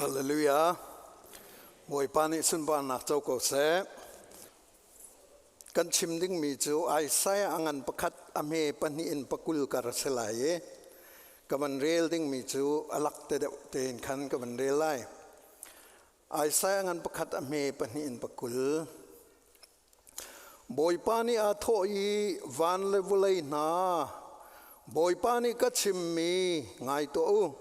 Hallelujah. Bawipa ni sun ba nak cau ko se. Kan chimding mi chu ai sai angan pakhat ame paniin pakul kar selai. Kaman rel ding mi chu alak te ten khan kaman rel lai. Ai sai angan pakhat ame paniin pakul. Bawipa ni a thoi van le vulai na. Bawipa ni ka chimmi ngai to.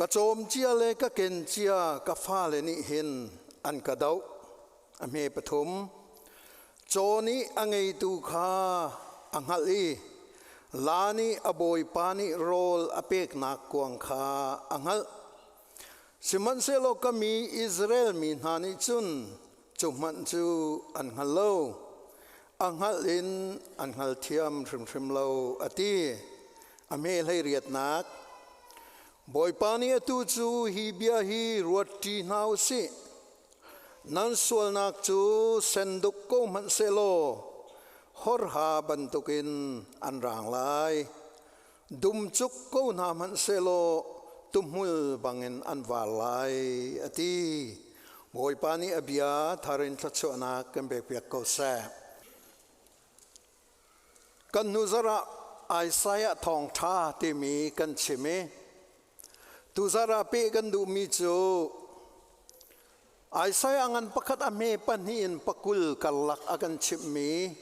Ka chom chia le ka ken chia ka fa le ni hin an ka dau ame pathum choni angai tu kha anghali lani aboi pani rol apek nak kuang kha anghal siman se lo kami Israel mi hani chun chuman chu anghalo anghalin anghal thiam thrim lo ati ame lai riat nak Bawipa ni atu chu hi bia hi ruati nau si nan sual nak chu senduk ko man selo hor ha bantukin an rang lai dum chuk ko na man selo tumhul bangin an wal lai ati Bawipa ni abia tharin thachu anak kan be piak ko sa kan nuzara Isaiah thong tha ti mi kan chime tu zara pe kan du mi chu Isaiah angan pakhat ame panhin pakul kalak akan chimmi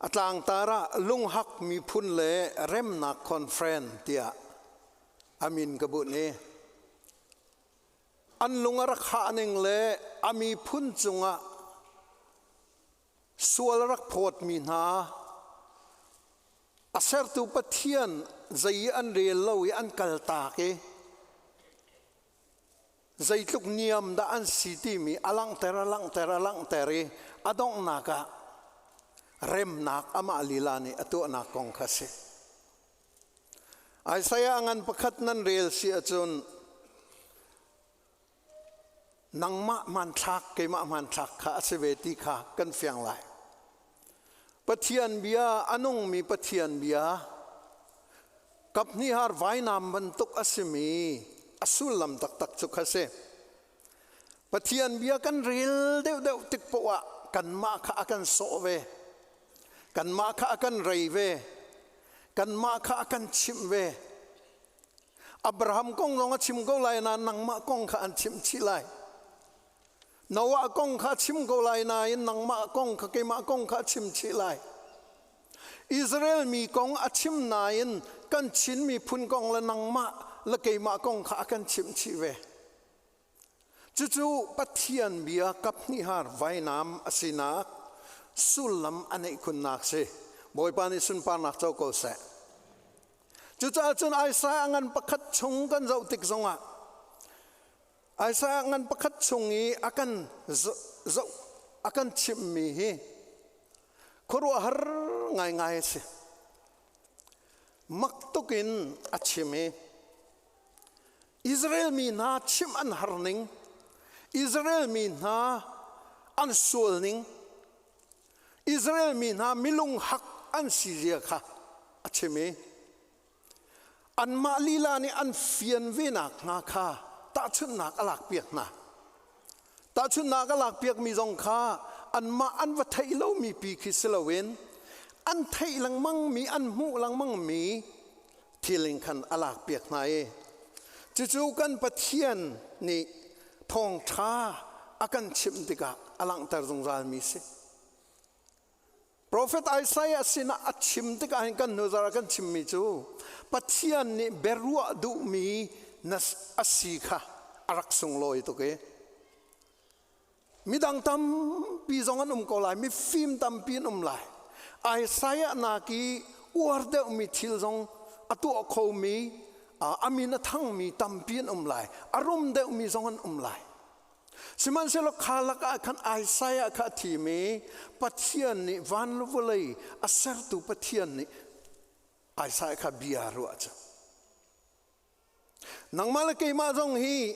atlang tara LUNGHAK MIPHUN REMNAK CONFERENCE tia amin kabut ni an lungarak haning le ami phun chunga sualrak phot mi na aser tu pathian zai an rel lo an kalta ke zai tluk niam da an siti mi alang teri adong naka rem nak ama lilani atu na kong khase Isaiah angan pakhat nan rel si achun nangma man thak ke ma man thak kha aseveti kha kan fiang lai pathian bia anung mi pathian bia kapni har vainam bantuk asimi asulam tak chukhase pathian bia kan ril deu tik powa kan ma kha akan sove kan ma kha akan reive kan ma kha akan chimve Abraham kong long chim go lai na nang ma kong kha an chim chi lai Noah kong kha chim go lai na in nang ma kong kha ke ma kong kha chim chi lai Israel mi kong achim na in kan chin mi phun kong la nang ma la ke ma kong kha kan chim chi ve chu pathian bia kap ni har vainam asina sulam anei kun nak se Bawipa ni sun pa nak chau ko se chu chun Isaiah angan pakhat chung kan zau tik zonga Isaiah angan pakhat chungi akan chim mi hi khuru har ngai se maktukin achime Israel mi na chim an harning Israel mi na an sulning Israel mi na milung hak an sizia kha achime an ma lila ni an fian venak nga kha ta chun nak alak piak na ta chun nak alak piak mi zong kha an ma an va thai lo mi pi khislawen an thai lang mang mi an mu lang mang mi thiling khan alak piak nai chu kan pathian ni thong tha akan chim tika alang tar zong zal mi se Prophet Isaiah sina achim tika kan nozara kan chim mi chu pathian ni berua du mi nas asikha arak sung loi to ke midang tam pi zongan ko lai mi film tam pin lai Isaiah na ki urde mi thil zong atu kho mi amina thang mi tam pin lai arum de mi zongan lai siman selo khalak kan Isaiah kha thi me pathian ni van lovulai asar tu pathian ni Isaiah kha biaru acha nang malake ma zong hi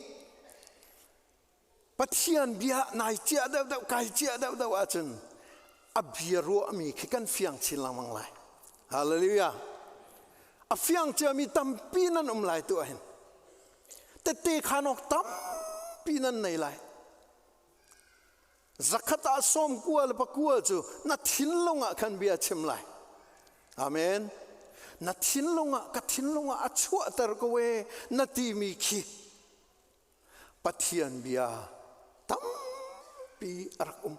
pathian bia nai chia da kai chia da achun abiaru mi kan fiang chilang mang lai hallelujah afiang chia mi tampinan lai tu ahin te khanok tam pinan nei lai zakhata som kual pa kual chu na thinlonga khan bia chim lai amen na thinlonga achua tar ko we na ti mi khi pathian bia tam pi arakum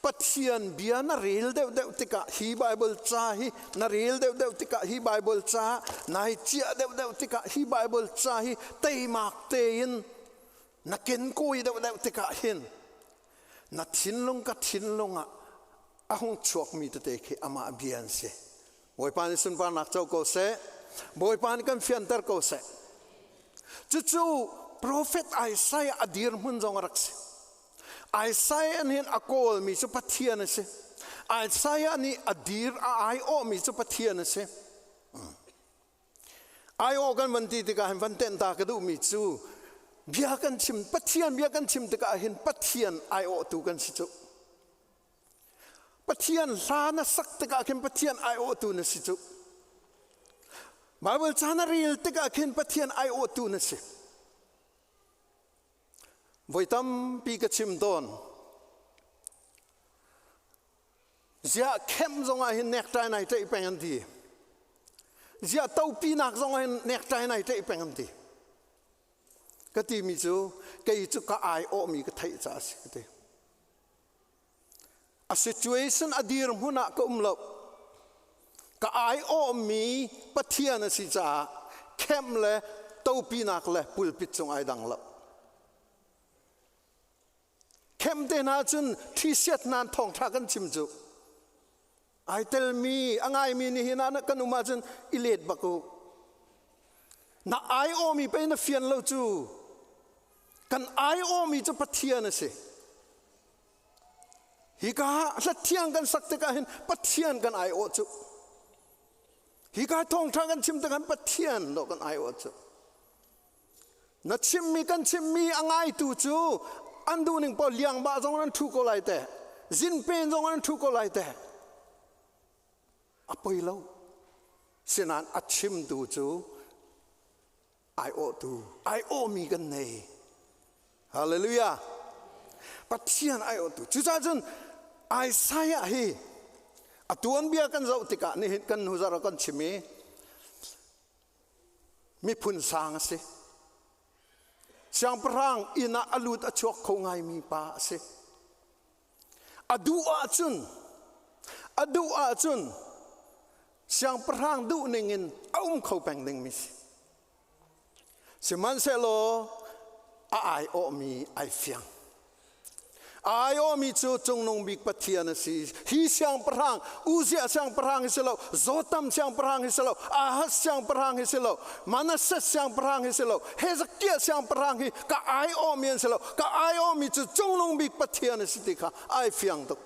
pathian bia na rel deuh tika hi bible cha hi na rel deuh tika hi bible cha nai chia deuh tika hi bible cha hi tei mak te in na ken koi deuh tika hin na thinlonga ahong chuak mi te ke ama bian se boy pan sun pa nak chau ko se boy pan kan fian tar ko se chu prophet Isaiah adir mun jong rakse Isaiah ni akol mi chu pathian se Isaiah ni adir ai o mi chu pathian se ai o kan van ti ka han van ten ta ka du mi chu bia kan chim pathian bia kan chim ka hin pathian ai o tu kan si chu pathian lana sak ka hin pathian ai o tu na si chu Bible chana real ka hin pathian ai o tu na si voitam pi ka chim don zia khem zonga hin nek tai nai te pengan ti zia tau pi nak zonga hin nek tai nai te pengan ti ka ti mi chu ka ai o mi ka thai cha si te a situation adir huna ka umlo ka ai o mi pathian si cha khem le tau pi nak le pulpit chung ai dang lo kem te na chun thi set nan thong tha kan chim chu I tell me angai mi ni hina na kan uma chun ilet baku na ai o mi pe na fian lo chu kan ai o mi chu pathian se hi ka la thiang kan sak te ka hin pathian kan ai o chu hi ka thong tha kan chim te kan pathian do kan ai o chu na chim mi angai tu chu andu ning po liang ba zong an thu ko lai te zin pen zong an thu ko lai te apoi lo sinan achim tu chu ai o mi kan nei hallelujah pathian ai o tu chu cha chun Isaiah hi atuan bia kan zau tika ni kan huzara kan chimi mi phun sang se siang perang ina alut achuak ko ngai mi pa se adu a chun siang perang du ningin khau peng ding mi se man se lo ai o mi ai fiang ai o mi chu chung nong bik pathian si hi siang perang uzia siang perang se lo zotam siang perang se lo ahas siang perang se lo manasseh siang perang se lo hezekiah siang perang ka ai o mi se lo ka ai o mi chu chung nong bik pathian si ti kha ai fiang to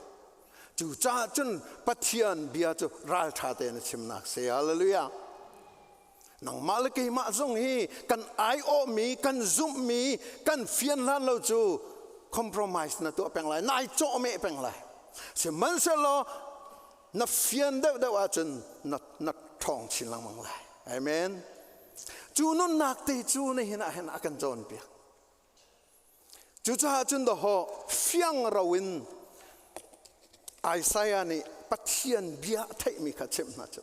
chu cha chun pathian bia chu ral tha te na chim nak se hallelujah nang malaki ma zong hi kan ai o mi kan zum mi kan fian lan lo chu compromise na tu peng lai nai cho me peng lai se man se lo na fian de wa chen na thong chin lang mang lai amen chu non nak te chu ne hina kan jon pi chu cha chun do ho fiang rawin Isaiah ni pathian bia thai mi kha chem na chu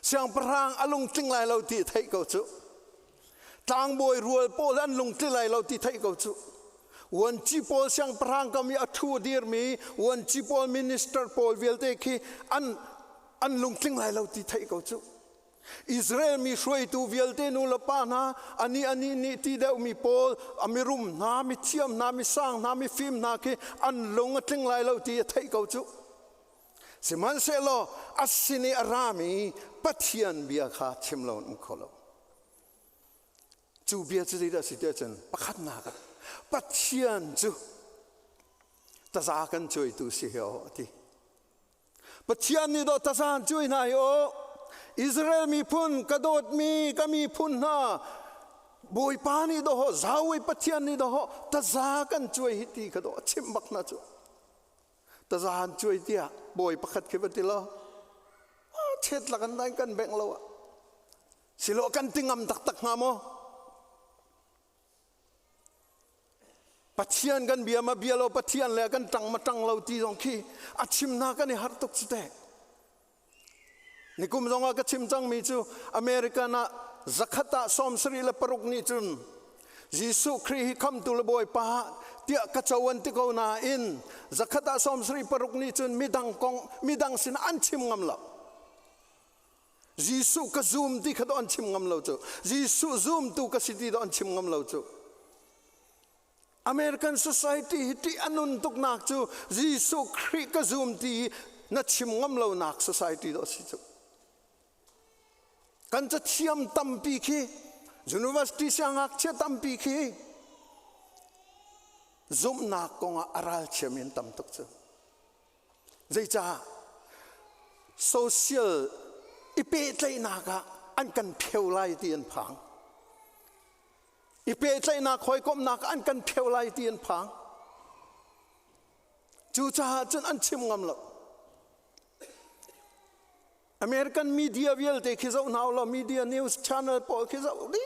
siang perang alung ting lai lo ti thai ko chu tang boy rual pol an lung ti lai lo ti thai ko chu wan chi pol siang perang kami athu dir mi wan chi pol minister pol vel te khi an lung ting lai lo ti thai ko chu Israel mi shroi tu vel te nu la pa na ani ni ti deu mi pol amirum na mi thiam na mi sang na mi film na khi an lung ting lai lo ti thai ko chu siman se lo asini arami pathian bia kha chimlon kholo chu bia chu da situation pakhat na ka pathian chu ta za kan chui tu si ho ti pathian ni do ta san chui na yo Israel mi phun kadot mi kami phun na boy pani do ho zawi pathian ni do ho ta za kan chui ti ka do chim bak na chu ta za han chui tia boy pakhat ke ti lo chet la kan dai kan beng lo silo kan tingam tak ngamo Pathian kan biama bialo pathian le kan tang matang lau ti jong ki achim na kan ni hartuk chite nikum zonga ka chim chang mi chu America na zakhata som sri le paruk ni chun Jisu Kri hi kam tu le boy pa tia ka chawan ti ko na in zakhata som sri paruk ni chun midang sin an chim ngam la Jisu ka zoom ti kha do an chim ngam lo chu Jisu zoom tu ka siti do an chim ngam lo chu American society hiti anun tuk nak chu Jisu Kri ka zoom ti na chim ngam lo nak society do si chu kan cha thiam tampi khi university sangak che tampi khi zoom nak ko nga aral chemin tam tuk chu zai cha social ipe tlai naka an kan pheu lai ti an phang ipe tlai na khoi kom nak an kan pheu lai ti an phang chu cha chun an chim ngam lo American media vial te khizo now lo media news channel po khizo li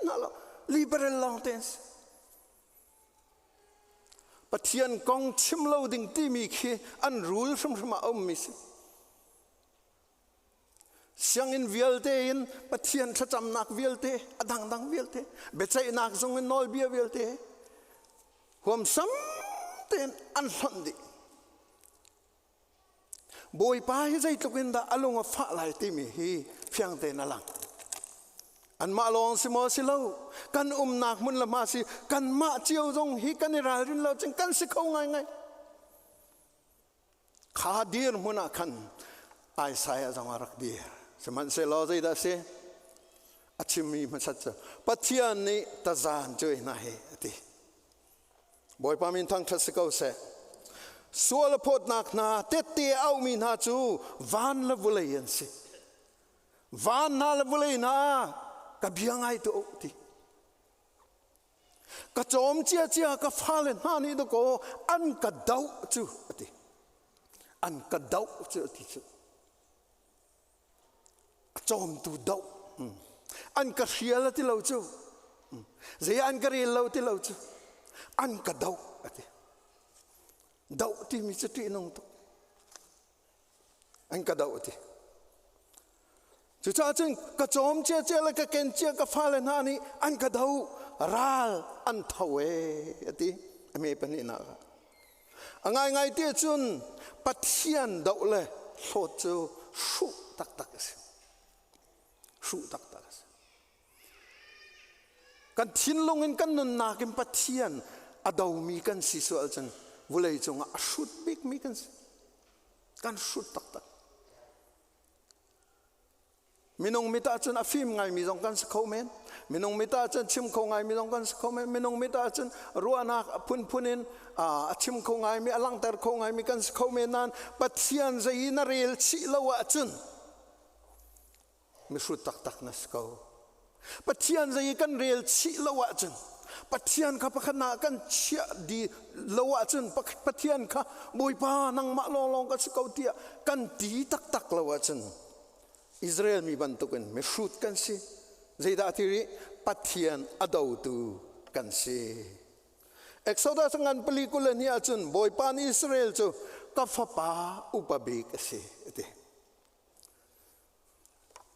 na lo liberal long tense pathian kong chim lo ding ti mi khi an rule from om mi si siang in vial te in pathian thacham nak vial te adang vial te bechai nak zong in nol bia vial te huam sam ten an handi boy pa hi zai tukin da alunga fa lai ti mi hi phiang te na lang an ma long si mo si lo kan nak mun la ma si kan ma chiu jong hi kan ra rin lo ching kan si khau ngai kha dir muna kan ai sai jong arak dir seman se lo zai da se achimi ma chat pathian ni ta zan choi na he ti boy pa min thang thas ko se sual pot nak na te au mi na chu van la vulai an si van na la vulai na ka biangai to ti ka chom chia ka phale na ni do ko an ka dau chu ti an ka dau chu ti chu chom tu dau an ka hial ti lo chu zai an ka ri lo ti lo chu an ka dau ti dau ti mi chu ti nong to an ka dau ti chu cha chen ka chom che la ka ken che ka phale na ni an ka dau ral an thawe ti ame pani na angai ti chun pathian dau le so chu shu tak se shu tak se kan thin longin kan nun na kim pathian adau mi kan si so al chen vulai chunga shoot big mi kan shoot tak minong mita chun afim ngai mi jong kan skhomen minong mita chun chim kho ngai mi jong kan skhomen minong mita chun ruana punin a chim kho ngai mi alang tar kho ngai mi kan skhomen nan pathian zai na rel chi lawa chun mi shoot tak na skau pathian zai kan rel chi lawa chun pathian ka pakhana kan chia di lawa chun pathian ka boipa nang ma long ka skau tia kan ti tak lawa chun Israel mi bantukan me shoot kan si zaida tiri pathian adau tu kan si Exodus ngan pelikula ni achun boipa ni Israel chu ka fapa upabi ka si ite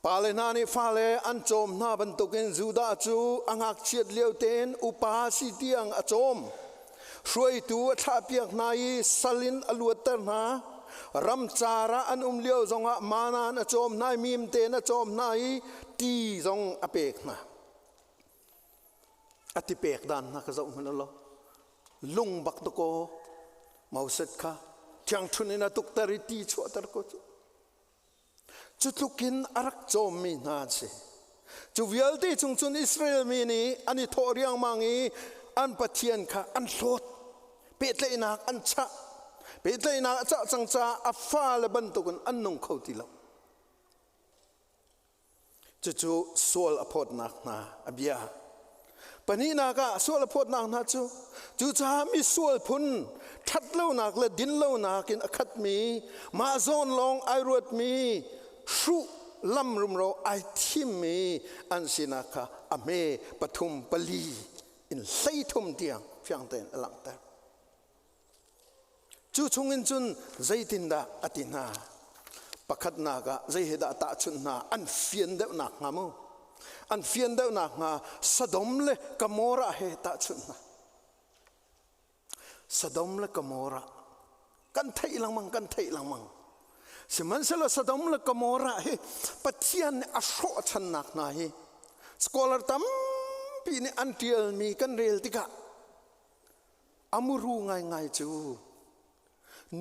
palenani fale an chom na bantukin juda chu angak chiat leuten upa si tiang achom shroi tu thapiak nai salin aluatar na ram chara an liao zonga mana na chom nai mim te na chom nai ti zong apek na ati pek dan na ka zong lo lung bak to ko mauset kha thiang thunina tuk tari ti chu tar ko chutukin arak chom mi na che chu vialti chung chun Israel mi ni ani thoriang mangi an pathian kha an hlot petle ina an cha petle ina cha changcha afa le ban tukun an nong khoti lo chu sol apot nak na abia panina ka sol apot nak na chu cha mi sol phun that lo nak le din lo nak in akhat mi ma zon long ai ruat mi shu lam rum ro ai thim mi an sinaka ame pathum pali in sei thum tiang phiang ten alang ta chu chungin chun zaitinda atina pakhat na ga zaiheda ta chun na an fian de nak ngamu an fian de nak nga Sodom le Gomorrah he ta chun na Sodom le Gomorrah kan thei lang mang siman selo Sodom le Gomorrah he pathian a sho chan nak na hi scholar tam pi ni antial mi kan rel tika amuru ngai chu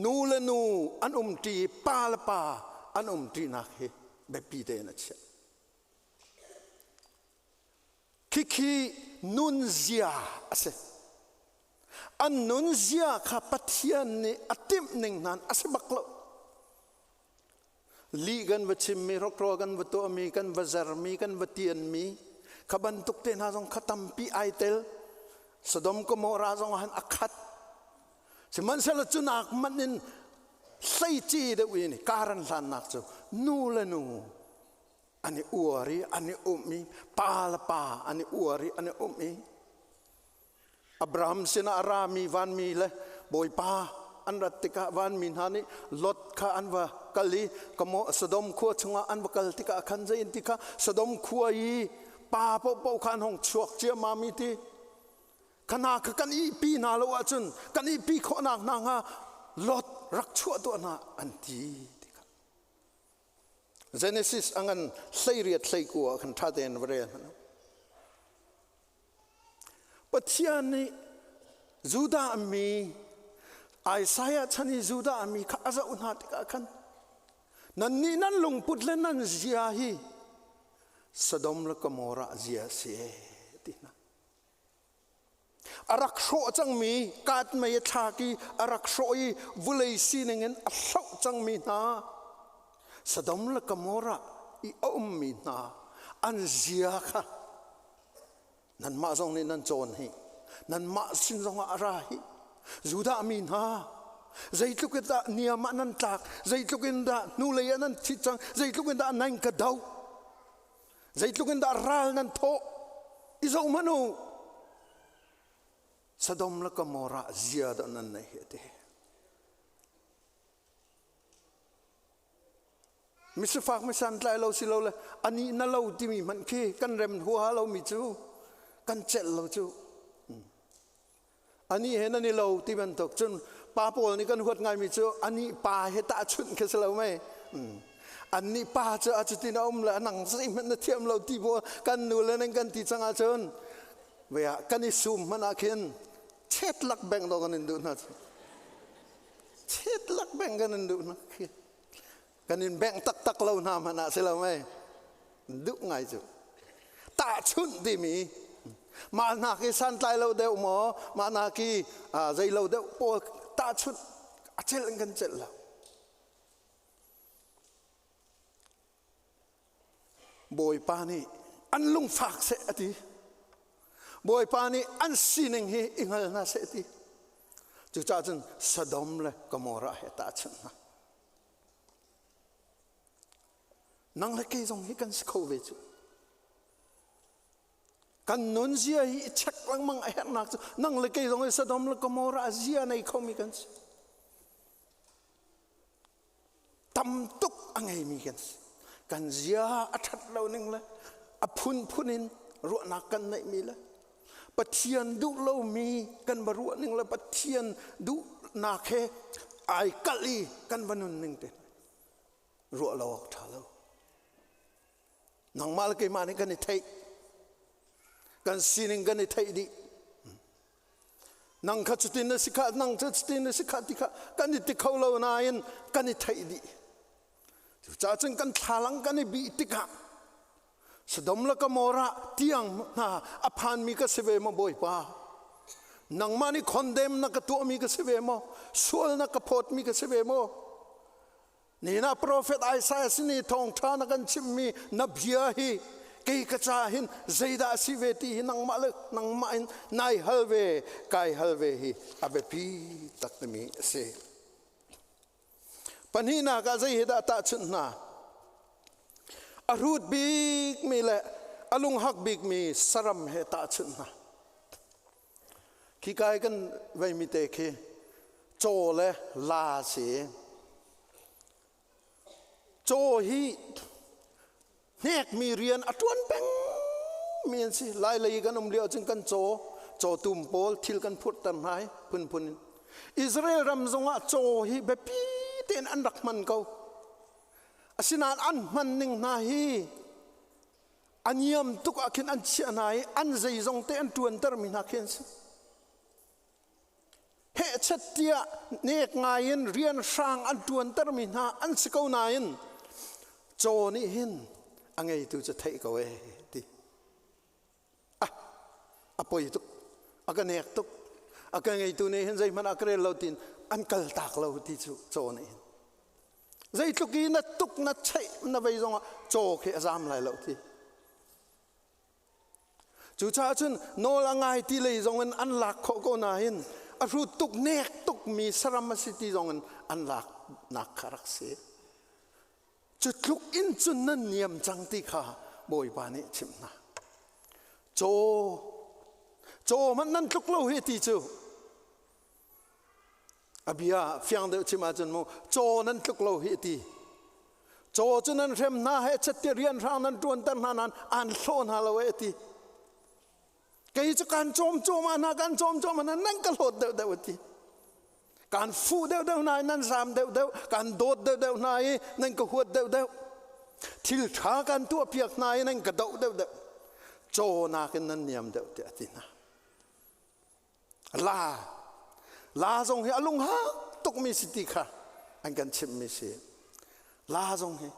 nu le nu an ti pa la pa an ti nak he be pi de na cha kiki nun zia ase an nun zia kha pathian ni atim ning nan ase baklo li gan wachim mi rokro gan wato mi kan wazar mi kan watian mi khaban tuk te na jong khatam pi aitel Sodom Gomorrah jong han akhat siman sala chunak manin sei chi de wi ni karan san nak chu nu le nu ani uari ani ummi pala pa ani uari ani ummi Abraham sina arami van mi le boy pa an ratika van min hani lot kha anwa kali kamo Sodom khu chunga anwa kal tika khan jain tika Sodom khu ai pa po khan hong chuak chia ma mi ti kana ka kan I pi na lo achun kan I pi kho nak na nga lot rak chu to na anti tika Genesis angan seiriat sei ku kan tha den vre pathian ni Juda mi Isaiah chani Juda mi kha aza unha tika khan nan ni nan lungput le nan zia hi Sodom le Gomorrah zia se tina arak sho chang mi kat mai thaki arak shoi vulei siningen a sho chang mi na Sodom le Gomorrah I mi na an zia kha nan ma zong ni nan chon hi nan ma sin zong ara hi Juda mi na zaitluk da niama nan tak zaitluk da nulei nan thi chang zaitluk da nan ka dau zaitluk da ral nan tho izo manu Sodom le Gomorrah zia da nan nei hete Mr. Fak mi san tlai lo si lo le ani na lo ti mi man ke kan rem hua lo mi chu kan chel lo chu ani he na ni lo ti ban tok chun pa pol ni kan huat ngai mi chu ani pa he ta chun ke selo mai ani pa chu a chu ti na la nang sei man na thiam lo ti bo kan nu le nang kan ti changa chun ve a kan I sum man a khen chet lak beng lo kan ndu na chet lak beng kan ndu na kanin beng tak lo na mana selo mai du ngai chu ta chun ti mi ma na ki san tlai lo de mo ma na ki zai lo de po ta chun a chel kan chel la boy pa ni an lung phak se ati boy pa ni an sining hi ingal na se ti chu cha chun Sodom le Gomorrah he ta chun na nang le ke jong hi kan skho ve chu kan nun zia hi chak lang mang a nak chu nang le ke jong Sodom le Gomorrah zia nei khomi kan tam tuk angai mi kan zia athat lo ning le a phunin ru nak kan nei mi le pathian du lo mi kan baru ning le pathian du na khe ai kali kan vanun ning te ru lo tha lo nang mal ke mani kan thei kan sining kan thei di nang kha chutin na sikha nang chutin na sikha ti kha kan ti khau lo na in kan thei di cha chang kan thalang kan bi ti kha Sodom le Gomorrah tiang na aphan mi ka seve mo boy pa nang mani condemn na ka to mi ka seve mo sual na ka phot mi ka seve mo nina prophet Isaiah sini thong tha na kan chimmi na bia hi ke ka cha hin zaida siveti hi nang ma in nai halve kai halve hi abe pi tak mi se panina ka zai hida ta chun na อรูดบิกมีแหละอลุงหักบิกมีสรัมเหตาชุนนะขี้กายกันไว้มีเตะเคโจและลาเสียโจฮีเนกมีเรียนอตวนเป็งมีนสิลายเลยกันเลียวจึงกันโจตุ่มโปลทิลกันพุทธตันหายพุนอิสราเอลรำทรงว่าโจฮีแบบปีเต็นอันรักมันเขาสินานอันมันหนึ่งนาฮีอันยมตุกอาคินอันเชียนายอันใจทรงเตอันตวนเตอร์มินาเคนสเฮชัดเตียเนกงายินเรียนสร้างอันตวนเตอร์มินาอันสกาวนายินโจนี่หินอันไงตัวจะเทกเอาไว้ดิอะปอยตุกอากันเนกตุกอากันไงตัวนี้หินใจมันอักเรลเราตินอันกัลตากเราที่โจนี่ใจตุกีนัดตุกนัดใช่นับไปตรงโจเขจามไหลเราที่จู่ชาชนโนละไงที่เลยตรงอันหลักเขาก็นาหินอรูตุกเนกตุกมีสรามสิทธิตรงอันหลักนักคารักเสียจุดลุกอินจุนนั่นเนียมจังติขาบอยบานิชิมนะโจมันนั่นลุกเล่าเหตุจูอภิยาเฟียงเดชิมาจันโมโจนั่นลุกเล่าเหตุโจจุนันเรมนาเหตุเรียนทางนั้นตวนตันนานันอันโซนฮาลาเวติแกจะการโจมมานาการโจมมานั่นก็โหดเดวทีการฟูเดวนายนั่นสามเดวการโดดเดวนายนั่นก็หัวเดวทิลช้าการตัวเปียกนายนั่นก็เดวโจนากันนั่นเนียมเดวทีนะลาทรงให้อลุงฮะตกมีสิทธิค่ะอันกันชิมมีเสียลาทรงให้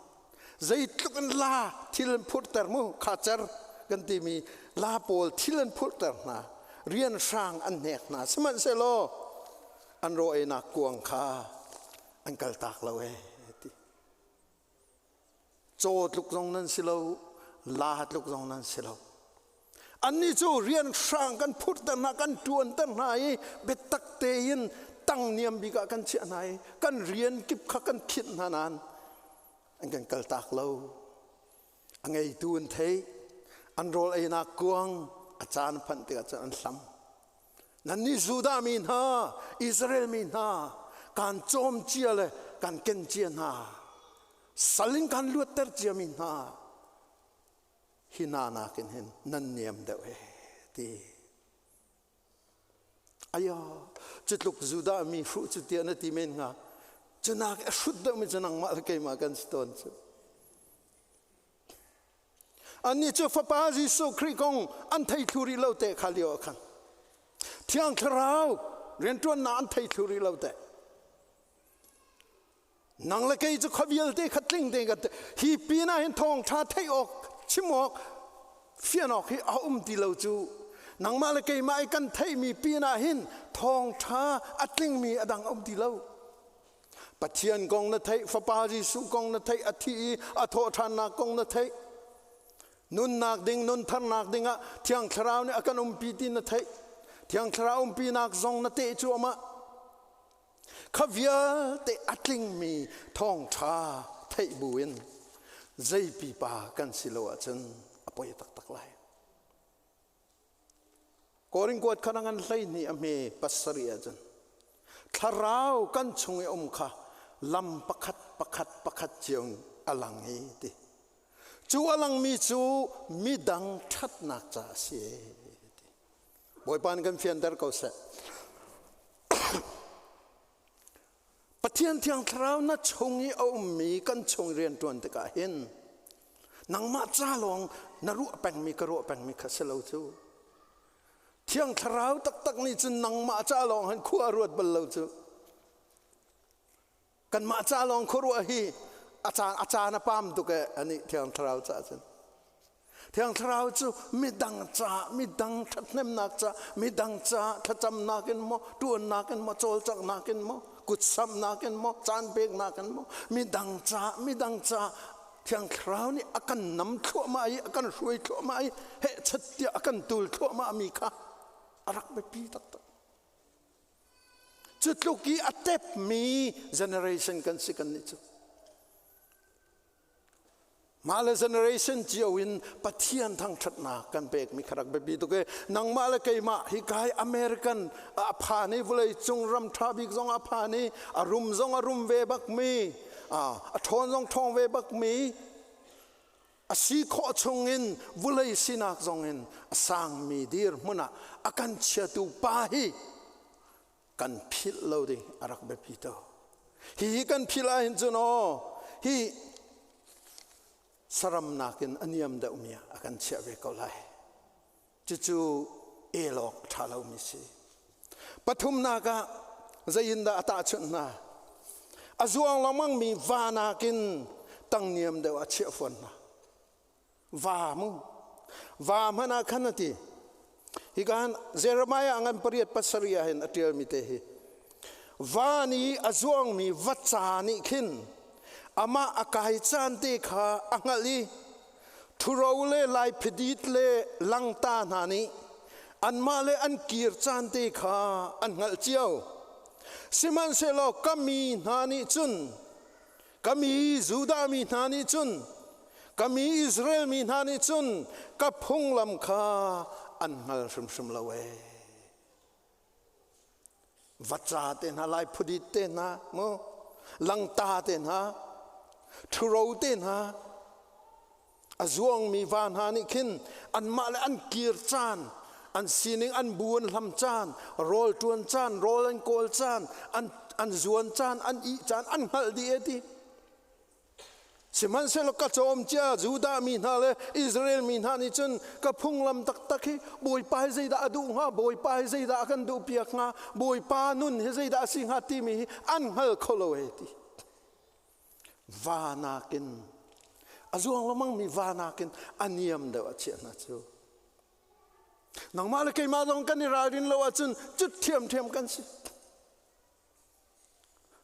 ใจตุกันลาทิลพุทธเตอร์มูขาจร์กันที่มีลาโปลทิลพุทธเตอร์นะเรียนสร้างอันเนกนะสมันเซโลอันโรเอนักกวงข้าอันกัลตากเราเอติโจทลุกตรงนั้นสิเราลาลุกตรงนั้นสิเราอันนี้จูเรียนสร้างกันพุทธนากันตวนตั้งไหนเบ็ดตักเตยินตั้งเนียมบิกกันเชียไหนกันเรียนกิบขักันคิดนานอันกันกัลตากเราอันไงตวนเทอันโรเอนักกวงอาจารย์พันติอาจารย์ซ้ำนั่นนี่ยูดามีนาอิสราเอลมีนาการโจมเจียเลยการเกณฑ์เจียนาสลิงการลวดเตอร์เจียมีนาฮินานากินเห็นนั่นเนียมเดวตีอายาจุดลุกยูดามีfruจุดเดียนตีเมนงาจะนักสุดเดวมันจะนั่งมาเกี่ยมากันสตอนอันนี้จะฟ้าป้าจิสุครีกงอันไทยทุริเลวเตะขาเลียวขังเที่ยงคราวเรียนตัวนานไทยทุริเลวเตะนังละก็จะขวิลเตะขัดลิงเตะกันฮีปีน่าเห็นทองชาไทยออกชิมออกเฟียนออกให้เอาตีเลวจูนังมาละก็มาไอ้กันไทยมีปีน่าเห็นทองชาอัดลิงมีอดังตีเลวปัจเจียนกงนาไทยฟ้าป้าจิสุกงนาไทยอธิอโทธานากงนาไทยนุนนักดิ่งนุนทันนักดิ่งอะเที่ยงคราวเนี่ยกันปีตินเทยเที่ยงคราวปีนักซองนเตจัวมาขวิลเตอัดลิงมีทองชาไทยบุญใจปีปากันสิโลอาจนอภัยตักไลกอริงกวดขนังอันไลนี่อเมปัสริอาจนทาราวกันชงอมค่ะลำประคัดเจียงอลังฮีติจูอลังมีจูมีดังทัดนักจ่าเสียบอยปานกันเฟียนเดอร์เขาเสปะเทียนเทียงคราวนัดชงอีเอามีกันชงเรียนตัวนตะกาเห็นนังมาจ้าลองนรุแปงมีกระโรแปงมีขัสเลาจูเทียงคราวตักนี่จนนังมาจ้าลองหันขั้วรวดบลเลาจูกันมาจ้าลองขั้วฮีอาจารย์ปามตุกอันนี้เที่ยงคราวจ้าจันเที่ยงคราวจูมีดังจ้ามีดังทัดเนมนักจ้ามีดังจ้าทัดจำนักกันโมตัวนนักกันโมโจลจักนักกันโมกุศลนักกันโมจานเบกนักกันโมมีดังจ้าเที่ยงคราวนี้อากันนำทั่วมาอากันรวยทั่วมาเฮชัดเดียอากันตูลทั่วมามีค่ะรักไปปีตักจุดลูกี้อัตเตปมีเจเนอเรชันกันสิกันนี่จู Mala generation jiawin pathian thangthatnak kan pek mi kharak bebi to ke nang mala keima hikai American aphani vulai chungram thabik zong aphani arum ve bak mi a thon zong thong ve bak mi a si kho chungin vulai sinak zongin asang mi dir muna akan chatu pa hi kan phil lo ding arak bebi to hi kan phila hin chuno hi saram nakin aniam da umia akan chave ko lai chu elok thalo mi si pathum naga zayinda ata chunna azuang lamang mi vana kin tangniam da wa chefon na va mana khanati higan Jeremiah angan pariat pasaria hen atil mi te hi vani azuang mi vachani kin ama akai chante kha angali thurole lai phidit le langta nani anmale an kir chante kha angal chiao siman selo kami nani chun kami juda mi nani chun kami Israel mi nani chun ka phunglam kha angal sum lawe vacha te na lai phidit te na mo langta te na thuro ten ha azuang mi van ha ni khin an male an kir chan an sining an buan lam chan rol tuan chan rol an kol chan an zuan chan an I chan an hal di eti siman selo ka chom cha juda mi na le Israel mi na ni chun ka phunglam tak tak hi boi pai zai da adu ha boi pai zai da kan du piak nga boi pa nun he zai da sing ha ti mi an hal kholo eti vanakin azuang lamang mi vanakin aniam da achia na chu nang mala kai ma dong kan irarin lo achun chut thiam kan si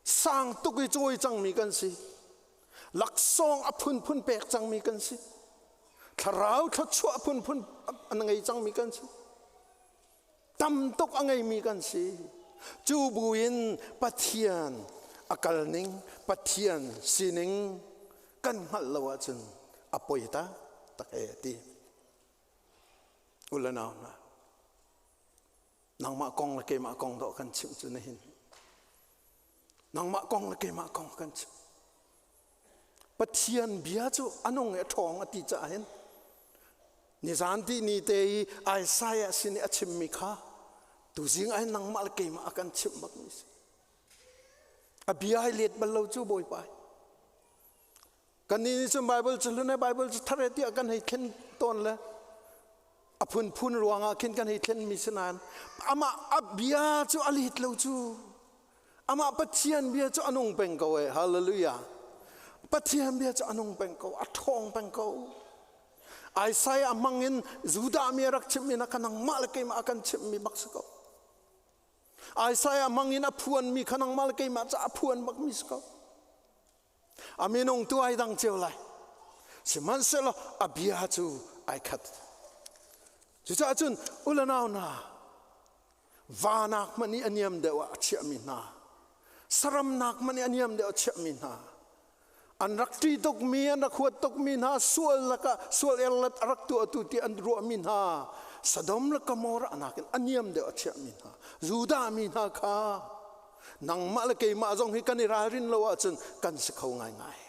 sang tukui choi chang mi kan si laksong aphun pek chang mi kan si tharau thachua phun anangai chang mi kan si tam tok angai mi kan si chu buin pathian akalning pathian sining kan halawa chun apoita taketi ulana na nang ma kong la ke ma kong do kan chim chu hin nang ma kong la ke ma kong kan chim pathian bia chu anong e thong ati cha hen ni zanti ni te Isaiah sin achim mi kha tu jing ai nang ma la ke ma kan chim mak ni abia let balo chu boy pai kan ni chu Bible chu luna Bible chu thare ti kan hei khen ton la aphun ruanga khen kan hei khen misanan ama abia chu alit lo chu ama pathian bia chu anong peng ko e hallelujah pathian bia chu anong peng ko athong peng ko Isaiah mangin juda mi rak chim mi na kanang mal ke ma kan chim mi bak ko Isaiah mangin aphuan mi khanang mal ke ma cha aphuan bak mi ko aminong tu ai dang cheu lai siman selo abia chu ai khat chu cha chun ulanau na vanak mani aniam de wa chia mi na saram nak mani aniam de chia mi na an rakti tok mi an rakhwat tok mi na sual elat arak tu ti an ru mi na sadom la kamor anakin aniam de chia mi na juda mi na kha nang mal ke ma jong hi kan ra rin lo chun kan sikhau ngai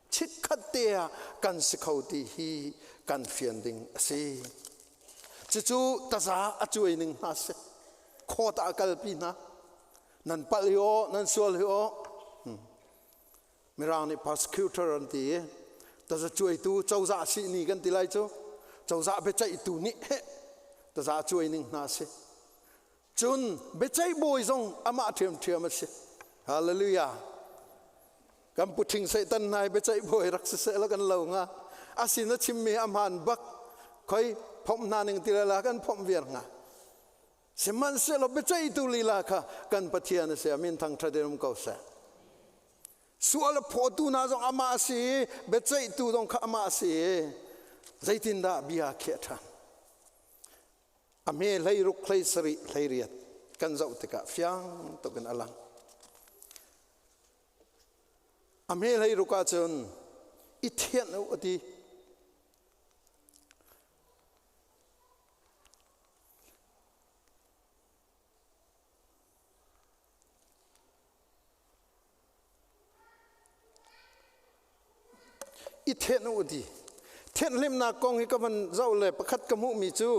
chit khatia kan sikhau ti hi kan fian ding ase chu taza achui ning na se khota kal pi na nan palio nan sual ho mirani prosecutor an ti taza chui tu chauza si ni kan tilai chu chauza be chai tu ni he taza chui ning na se chun bechai boy zong ama thiam se hallelujah kam puthing satan nai bechai boy rak se la kan lo nga asina chimmi amhan bak khoi phom naning tilala kan phom vier nga seman se lo bechai tu lila kha kan pathian se amin thang thadem ko sa suala photu na zong ama se bechai tu dong kha ama se zaitin da bia khe than ame lei ruk lei sari lei riat kan zau tika fiang to kan alang ame lei ruka chun i thian ati อีเทนอุดีเทนลิมนากองให้กับมันเจ้าเลยประคัดกมุมีจู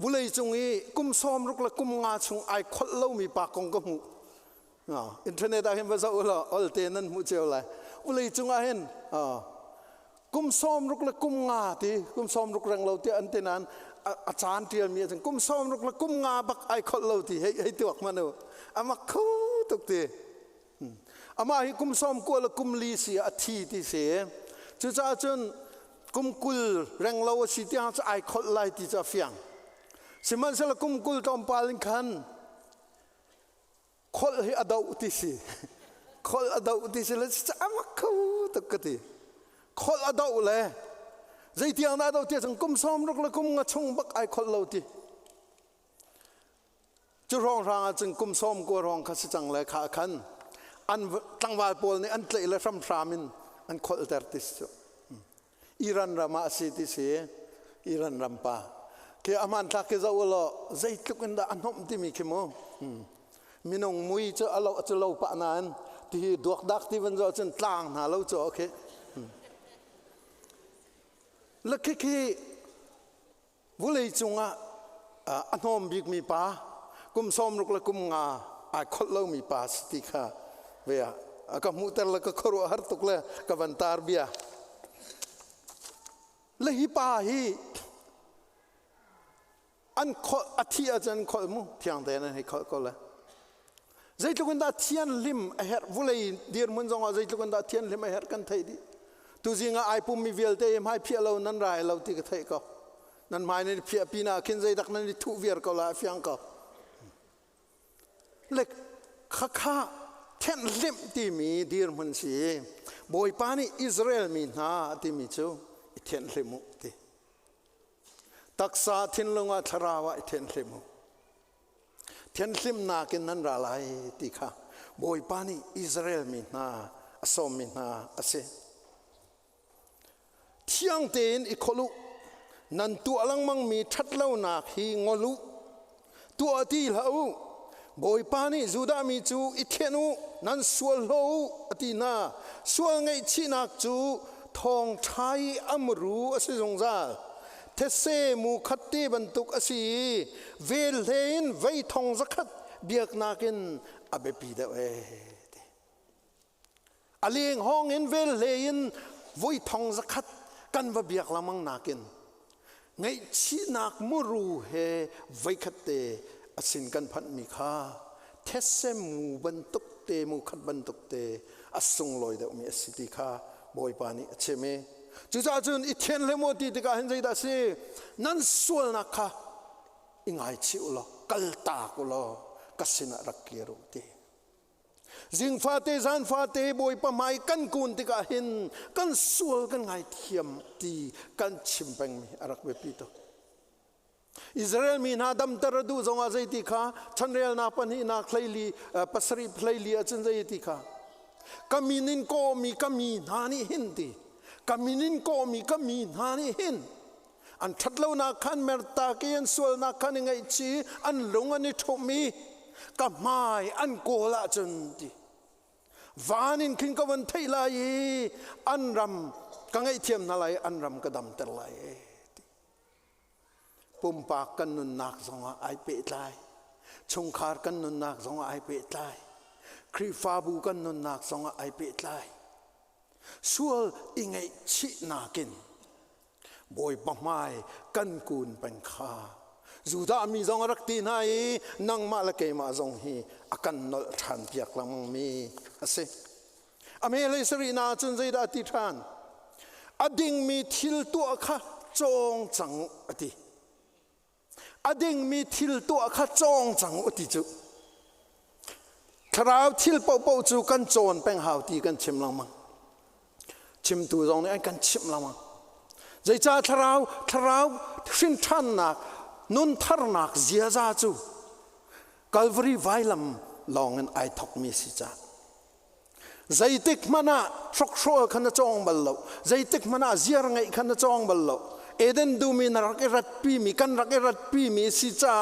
บุเลยจงอีกุมซ้อมรุกละกุมงาชงไอคดเล่ามีปากกองกมุอินเทอร์เน็ตเห็นภาษาอุลาอัลเตนันมุเจ้าเลยบุเลยจงเห็นกุมซ้อมรุกละกุมงาที่กุมซ้อมรุกแรงเราที่อันเตนันอาจารย์เทียมมีจังกุมซ้อมรุกละกุมงาบักไอคดเล่าที่ให้ตัวมันเอาอามาคู่ตุกทีอามาให้กุมซ้อมกัวละกุมลีเสียอธิที่เสียจุดจ้าจนกุมกุลแรงเราสิที่หาจะไอคดไลที่จะเฟียงสิมันเสละกุมกุลตอมปาลินคันคนให้อดอุติสิคนอดอุติสิแล้วจะอามาคู่ตุกทีคนอดอุเลยใจเที่ยงนาดอุติจังกุมซ้อมรุกละกุมงาชงบักไอคนเราทีจุรองรางจังกุมซ้อมกัวรองขัดจังเลยขาขันอันตั้งวาลโพลนี่อันเตะเลยซ้ำซ้ำมินอันคนเตอร์ติสอิรันรามาสิติเสียอิรันรัมปาเกี่ยอามันทักเกี่ยวกับว่าใจทุกคนได้อันนมที่มีเข้มมินงมุยจะเราจะเราปะนานที่ดวกดักที่มันจะจนต่างหาเราจะโอเคแล้วคือวุเลยจงอันนมบิกมีปากุมซ้อมรุกละกุมงาไอคนเรามีปาสติค่ะเบียก็มุตละก็ครัวหัดตุกเลยกับวันตาร์เบียเลยฮิปาฮีอันข้ออธิอาจารย์ข้อมุที่อังเดนให้ข้อก็เลยใจทุกคนได้เทียนลิมเอฮร์วุเลยเดียร์มันจงว่าใจทุกคนได้เทียนลิมเอฮร์กันไทยดิตุจิงไอปุ่มมีเวลเตยไม่เพียเรานั่นไรเราที่ก็ไทยก็นั่นหมายในเพียปีน่าขึ้นใจดักนั่นทุเวียร์ก็ละฟิอังก็เล็กข้าเทียนลิมที่มีเดียร์มันสิบอยปานีอิสราเอลมีนาที่มีจูเทียนลิมุติตักษาทินลงอาชราวะเทียนลิมุเทียนลิมนากินนั้นระลายติค่ะบอยปานีอิสราเอลมีนาอสมมีนาอเซเที่ยงเตนอีกคนลุนันตัวลังมังมีชัดเล่าหนักฮีงอลุตัวที่เหล่าบอยปานีจูดามีจูอิเทนุนันสวลโลอตินาสวลไงชินักจูทองไทยอัมรูอสิจงซาเทเซมูขัดตีบรรทุกอสีเวเลนไวทองสักขัดเบียกนากินอเบปีเดเวอเลียงห้องเห็นเวเลนไวทองสักขัดกันว่าเบียกละมังนากินไงชินักมูรูเฮไวขัดเตอสินกันพันมีค่าเทเซมูบรรทุกเตมูขัดบรรทุกเตอสุงลอยเดมีอสิติค่าบอยปานีเชเมจุดจุนอิเทียนเลโมตีติกาเห็นใจได้สินั่นส่วนนักค่ะอิงไอชิวลกัลตากุลกัสินารักเกียรุตีจิงฟาเตจันฟาเตบอยปะไมกันกุนติกาเห็นกันส่วนกันไงเทียมตีกันชิมเปงมีอารักเวปีโตอิสราเอลมีนาดัมตระดูจงอาใจติค่ะฉันเรียลนาปนีนาคลายลีปัสรีคลายลีอาจารย์ใจติค่ะกามินินโกมีกามีนานี่หินตีกามินินโกมีกามีนานี่หินอันชัดเล่านาคันเมรตาเกียนส่วนนาคันยังไงชีอันหลงอันนี้ทุมีกับไม้อันโกละจนตีวานินขึ้นกับวันไทยลายอันรำกังไอเทียมนาลายอันรำกระดำเตลายปุ่มปากกันนุนนักสงไอเปตายชงคาร์กันนุนนักสงไอเปตายครีฟาบูกันนุนนักสงไอเปตายส่วนอิงไอชินากินบอยปะไม้กันกูนเป็นข้าจูดามีสงรักตีนายนังมาละเกมาสงฮีอากันนลทันเปียกลังมีอาศัยอเมริสรีนาจนใจดาติทานอดิ่งมีทิลตัวข้าจงจังอดีอดิ่งมีทิลตัวข้าจงจังอดีจุคราวทิลเป่าเป่าจูกันโจนเป็นหาวตีกันชิมลังมังชิมตัวตรงนี้กันชิมลังมังใจจ้าทราวฟินทันนักนุนทารนักเสียจ้าจูกัลวรีไวลัมลองเงินไอทอกมีสิจ้าใจติกมันน่ะชกชัวขันจองบัลโลใจติกมันน่ะเสียงไงขันจองบัลโลเอเดนดูมีนรักรัดปีมีกันรักรัดปีมีสิจ้า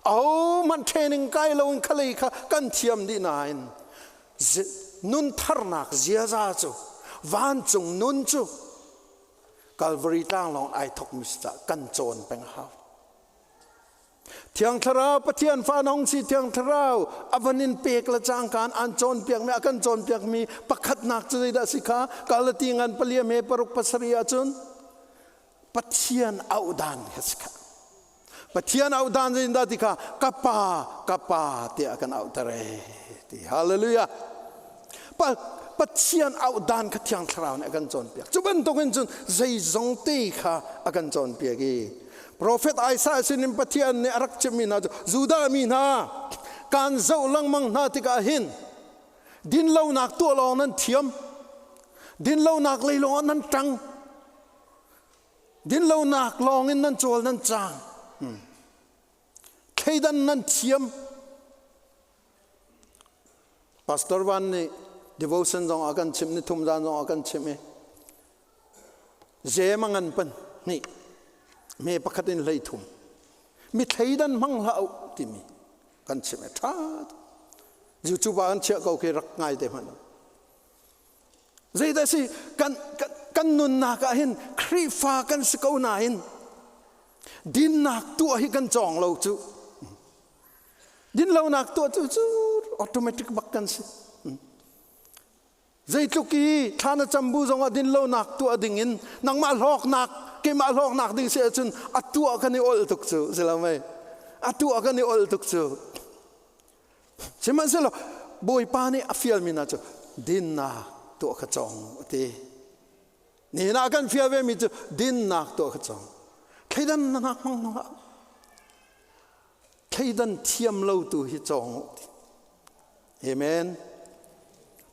เอามันเทนิงไกลงคะเลยค่ะกันเทียมดีนายนุนทารนักเสียจ้าจู van chung nun chu Calvary tang long ai thok mista kan chon peng hau thiang tharau pathian fa nong si thiang tharau avanin pek la chang kan an chon piak me akan chon piak mi pakhat nak chu da sikha kalatingan palia me paruk pasaria chun pathian audan haska pathian audan jin da dikha kapa te akan autare ti hallelujah pathian audan ka thiang tharau ne akan chon piak chuban tokin chun zai zong te kha akan chon piak gi Prophet Isaiah sinim pathian ne arak chemina juda mina kan zo lang mang na tika hin din lo nak tu lo nan thiam din lo nak lei lo nan tang din lo nak long in nan chol nan chang kheidan nan thiam pastor wan ni devotion jong akan chim ni thum jan jong akan chime je mangan pan ni me pakhatin lei thum mi theidan mang lau ti mi kan chime tha ju chu ba an che ko ke rak ngai te man zai da si kan nun na ka hin khri fa kan sko na hin din nak tu hi kan chong lo chu din lo nak tu chu automatic bak kan si zai tuki thana chambu zonga din lo nak tu adingin nang ma lok nak ke ma lok nak ding se chun atu akani ol tuk chu selamai atu akani ol tuk chu seman selo boy pani afial mina chu din na tu ka chong ti ni na kan fial ve mi chu din na tu ka chong khaidan na mang na khaidan thiam lo tu hi chong amen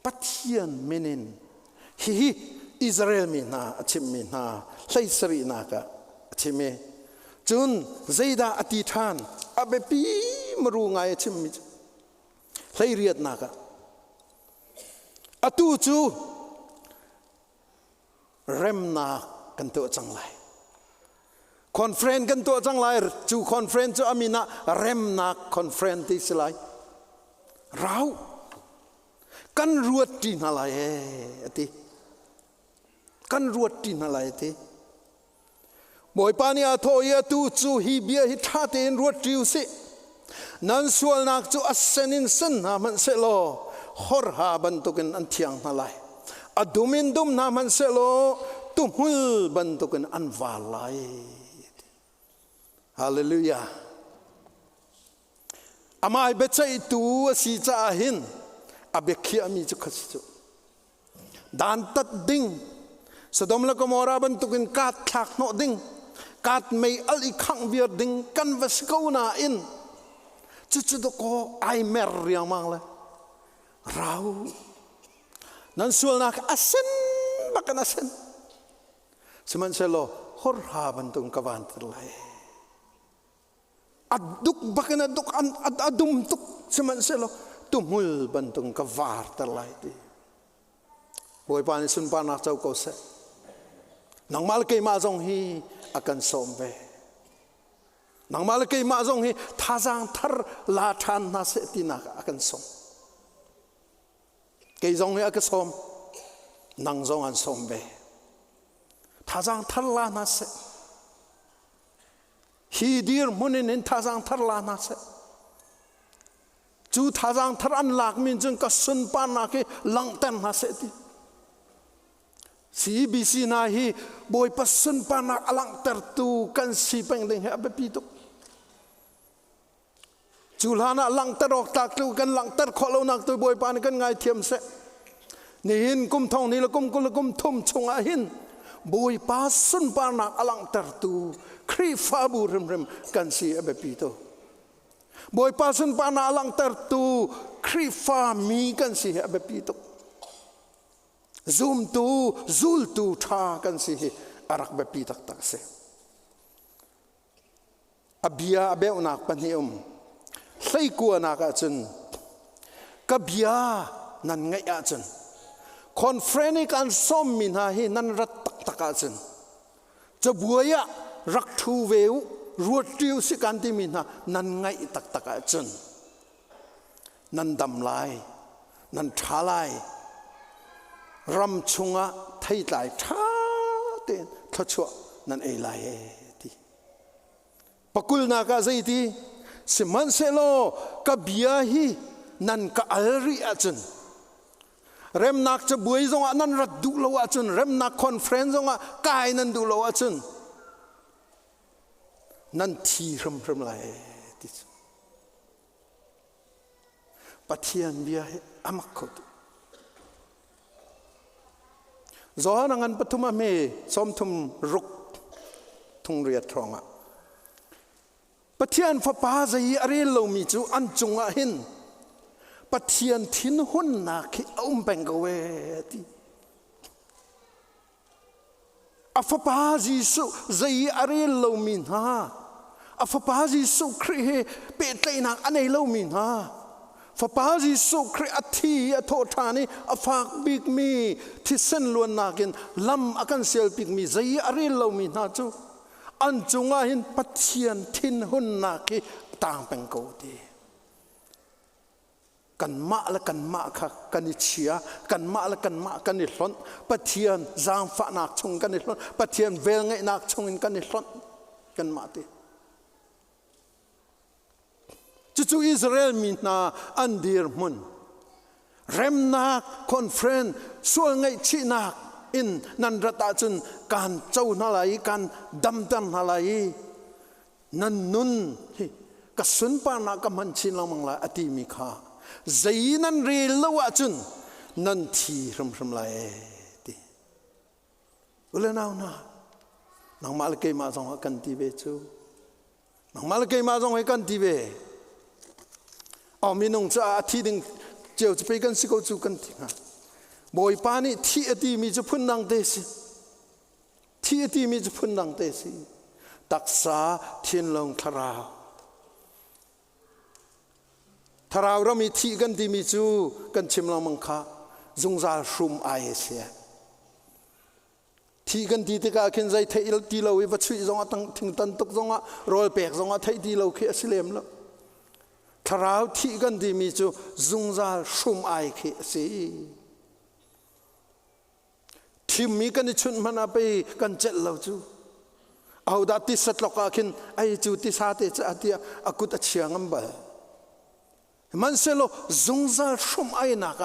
pathian menin hi Israel mina achim mina laisari naka achime chun zaida ati than abepi maru ngai achim mi lairiat naka atu chu remna kan to changlai conference kan to changlai chu conference chu amina remna conference tislai rau kan ruat ti nalai ati kan ruat ti nalai ti boy pani a tho ya tu chu hi bia hi tha ten ruat tiu se nan sual nak chu asenin san na man se lo hor ha ban tukin an thiang nalai adumin dum na man se lo tumul ban tukin an walai hallelujah amai bechai tu si cha hin abekhia mi chu khasichu dan tat ding Sodom la Gomora ban tukin kat thak no ding kat mei al I khang wir ding kan vas ko na in chu do ko ai mer riang mang la rau nan sul nak asen bakan asen seman selo hor ha ban tung kawan terlai aduk bakan aduk adum tuk seman selo tumul bantung kavar terlai ti boy pan sun pa nak chau ko se nang mal ke ma jong hi akan sombe nang mal ke ma jong hi thajang thar la than na se ti na akan som ke jong hi akan som nang jong an sombe thajang thar la na se hi dir munin in thajang thar la na se chu thajang thar an lak min jung ka sun pa na ke lang tan na se ti CEBC na hi boy pasun pa na alang tertu kan si peng ding ha be pitu chulhana lang terok tak tu kan lang ter kholo nak tu boy pan kan ngai thiam se ni hin kum thong ni la kum thum chunga hin boy pasun pa na alang tertu khri fa bu rem kan si be pitu boy pasun pa na alang tertu khri fa mi kan si be pitu zoom tu zul tu tha kan si arak be pi tak tak se abia abe unak panium hlei ku na ka chun ka bia nan ngai a chun conference kan som min ha hi nan rat tak tak a chun chabuaya rak thu veu ruat tiu si kan ti min ha nan ngai tak tak a chun nan dam lai nan tha lai รำชุงะไทยหลายท่าเต้นทัชวนั่นเอลายที่ปกุลนากาใจที่สิมันเซโลกับเบียฮีนั่นก็อัลริอาจุนเริ่มนักจะบุยจงอ่ะนั่นรัดดูโลอาจุนเริ่มนักคอนเฟรนซ์จงอ่ะกายนั่นดูโลอาจุนนั่นทีรำลายที่ปะเทียนเบียอามักขดจอนังปฐุมเมสมทุมรุกทุงเรียดทองอ่ะปะเทียนฟ้าป่าใจอะไรเรามีจูอันจงอ่ะหินปะเทียนทิ้นหุ่นนักอุ้มแบงกเวทีอัฟปาจิสุใจอะไรเรามีนะอัฟปาจิสุครีเปิดใจนักอันไหนเรามีนะฟ้าป่าจิสุครีอัฐิอัฐทานีอัฟากบิกมีที่เส้นล้วนนักินลำอากันเซลบิกมีใจอะไรเรามีนะจูอันจงอาหินปะเทียนทิ้นหุ่นนักต่างแบงกดีกันมาและกันมาค่ะกันนิเชียกันมาและกันมากันนิหลอนปะเทียนจางฟ้านักชงกันนิหลอนปะเทียนเวลไงนักชงกันนิหลอนกันมาตีจู่ๆอิสราเอลมีนาอันเดียร์มุนเรมนักคอนเฟรนซ์ส่วนไงชีนักอินนันรัตจุนการเจ้านาลัยการดำดันนาลัยนันนุนกสุนปานักมันชินลมังลาอติมิขาใจนั้นเรียลวะจุนนั่นทีรำลายดีอุลนาวนะนางมาลเกยมาจงกันทีเบจูนางมาลเกยมาจงกันทีเบมีนงจะทีดึงเจ้าจะไปกันสิเขาจูกันทีนะบ่อยปานี่ที่อดีมีจะพุ่นดังเตสิที่อดีมีจะพุ่นดังเตสิตักษาเทียนลงทราวถ้าเรามีที่กันที่มีจูกันชิมลมังคะจงจารุมอายเสียที่กันที่ที่กาขึ้นใจไทยที่เราวิวัตชุยจงตั้งถึงตันตกจงรอยเปียกจงไทยที่เราเขียสิเลมแล้วถ้าเราที่กันที่มีจูจงจารุมอายเขียสิที่มีกันชุนมันไปกันเจ็ดเราจูเอาดัดที่สัตว์ลกาขึ้นไอจูที่สาธิตจะที่อากุตเชียงอันบ่มันเสโลจงจารุมไอนัก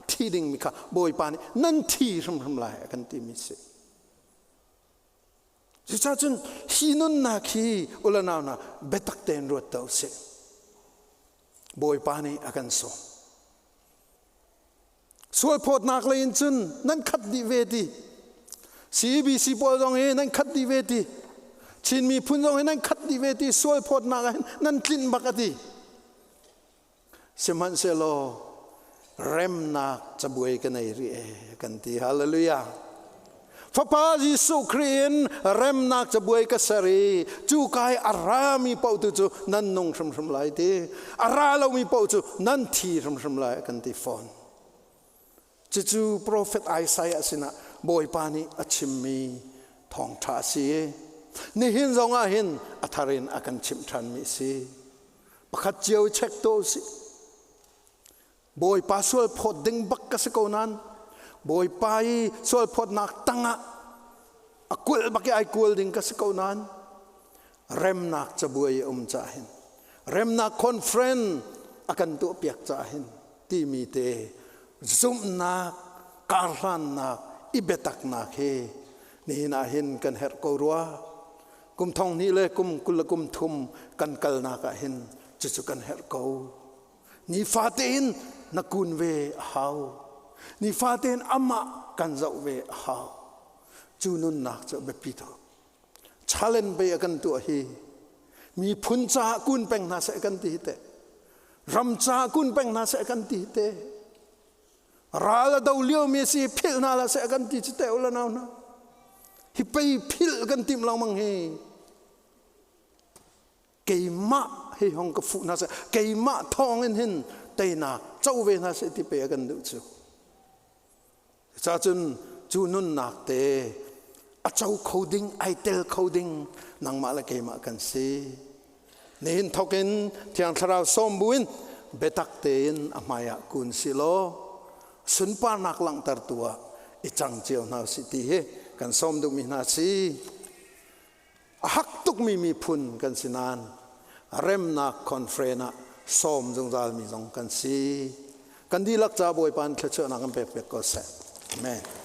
ที่ดิ่งมิค่ะบ่อยปานี่นั่นที่รำลายกันที่มิเสจะจ้าจนฮีนุนนักฮีอุลนาวนะเบตักเตนรวดเต้าเสบ่อยปานี่อากันส่งสวยพอดนักเลยจนนั่นขัดดีเวที CEBC ปอดงเฮนั่นขัดดีเวทีชินมีพุ่นจงเฮนั่นขัดดีเวทีสวยพอดนักนั่นกลิ่นบักตีสมันเซโลเรมนักจะบวยกันในเรียกันที่ฮาเลลูยาฟ้าป่ายิสุครีนเรมนักจะบวยกันสรีจูกายอารามีเป้าตุจูนั่นนงชมลายที่อาราเรามีเป้าจูนั่นที่ชมลายกันที่ฟอนจู่ๆโปรเฟตไอไซอาสินะบอยปานีอัชิมมีทองทาสีนี่หินจงอาหินอัทารินอากันชิมทันมิสีประคัดเจียวเช็คโตสิบอยปาสวลพอดดึงบักกะสกนันบอยปาสวลพอดนักตั้งอะกุลบักไอกุลดึงกะสกนันเรมนักจะบวยจ่าหินเรมนักคอนเฟรนอากันตัวเปียกจ่าหินที่มีเตซุ่มนักการลันนักอิเบตักนักเฮนี่นาหินกันเฮรโกรัวกุมทองนี้เลยกุมกุลกุมทุมกันกัลนักหินจุกันเฮรโกนี่ฟาเตนนักุนเวฮาวนี่ฟาเตนอามากันเจ้าเวฮาวจูนุนนักจะเบปิโตชาเลนไปกันตัวเฮมีพุนจากุนเป็งนาเสกันตีเตรำจากุนเป็งนาเสกันตีเตราลดาวเลี้ยวมีสิพิลนาละเสกันตีจิตเตอุลนาวนะฮิไปพิลกันติมลองมังเฮเกยมะเฮฮองกฟูนาเสเกยมะทองเงินหินเตนักเจ้าเวนาเสติเปกันดูจูจ้าจุนจูนุนนักเตอาเจ้าโคดิ้งไอเตลโคดิ้งนางมาละเกยมะกันสินี่หินทอกินที่อันทราวสมบูรณ์เบตักเตนอามายะกุนสิโลสุนปานักลังตัดตัว ichang chiao na si ti he kan som du mi na si hak tuk mi phun kan sinan remnak conference som jong zal mi jong kan si kan di lak cha boi pan khe chona kan pe ko se amen